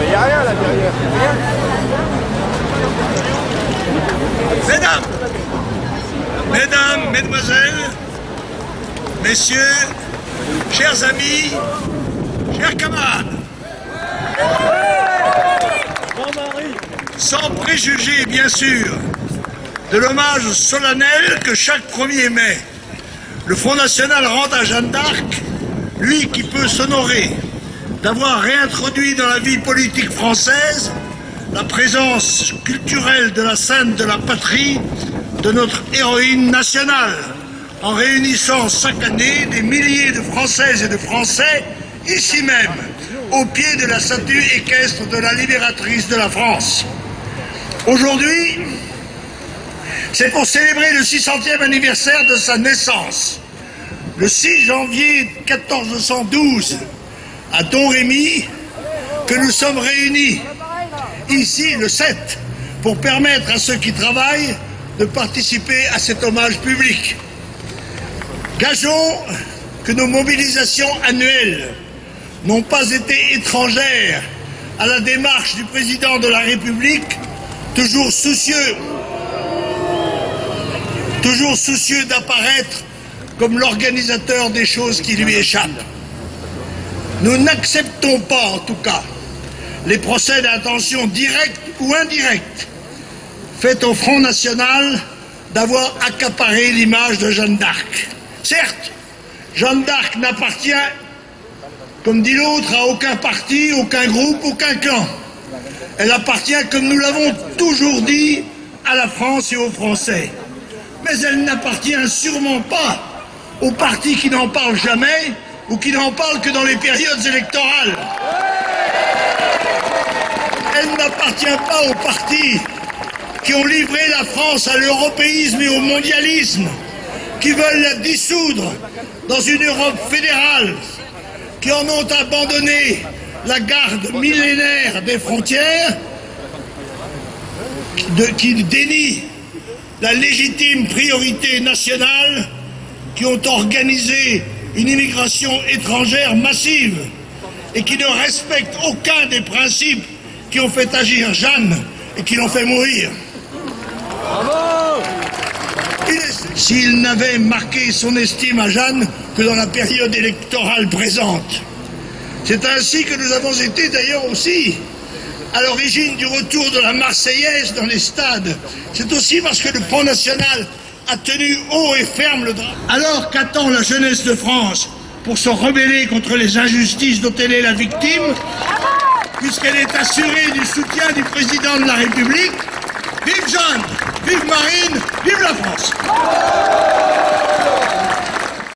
Il n'y a rien là derrière. Mesdames, Mesdemoiselles, Messieurs, chers amis, chers camarades, sans préjuger bien sûr de l'hommage solennel que chaque 1er mai le Front National rend à Jeanne d'Arc, lui qui peut s'honorer d'avoir réintroduit dans la vie politique française la présence culturelle de la Sainte de la Patrie de notre héroïne nationale, en réunissant chaque année des milliers de Françaises et de Français, ici même, au pied de la statue équestre de la libératrice de la France. Aujourd'hui, c'est pour célébrer le 600e anniversaire de sa naissance, le 6 janvier 1412, à Domrémy, que nous sommes réunis, ici le 7, pour permettre à ceux qui travaillent de participer à cet hommage public. Gageons que nos mobilisations annuelles n'ont pas été étrangères à la démarche du président de la République, toujours soucieux d'apparaître comme l'organisateur des choses qui lui échappent. Nous n'acceptons pas, en tout cas, les procès d'intention directs ou indirects faits au Front National d'avoir accaparé l'image de Jeanne d'Arc. Certes, Jeanne d'Arc n'appartient, comme dit l'autre, à aucun parti, aucun groupe, aucun clan. Elle appartient, comme nous l'avons toujours dit, à la France et aux Français. Mais elle n'appartient sûrement pas aux partis qui n'en parlent jamais ou qui n'en parlent que dans les périodes électorales. Elle n'appartient pas aux partis qui ont livré la France à l'européisme et au mondialisme, qui veulent la dissoudre dans une Europe fédérale, qui en ont abandonné la garde millénaire des frontières, qui dénient la légitime priorité nationale, qui ont organisé une immigration étrangère massive et qui ne respectent aucun des principes qui ont fait agir Jeanne et qui l'ont fait mourir. Bravo! S'il n'avait marqué son estime à Jeanne que dans la période électorale présente. C'est ainsi que nous avons été d'ailleurs aussi à l'origine du retour de la Marseillaise dans les stades. C'est aussi parce que le Front National a tenu haut et ferme le drapeau. Alors qu'attend la jeunesse de France pour se rebeller contre les injustices dont elle est la victime, puisqu'elle est assurée du soutien du président de la République? Vive Jeanne, vive Marine, vive la France!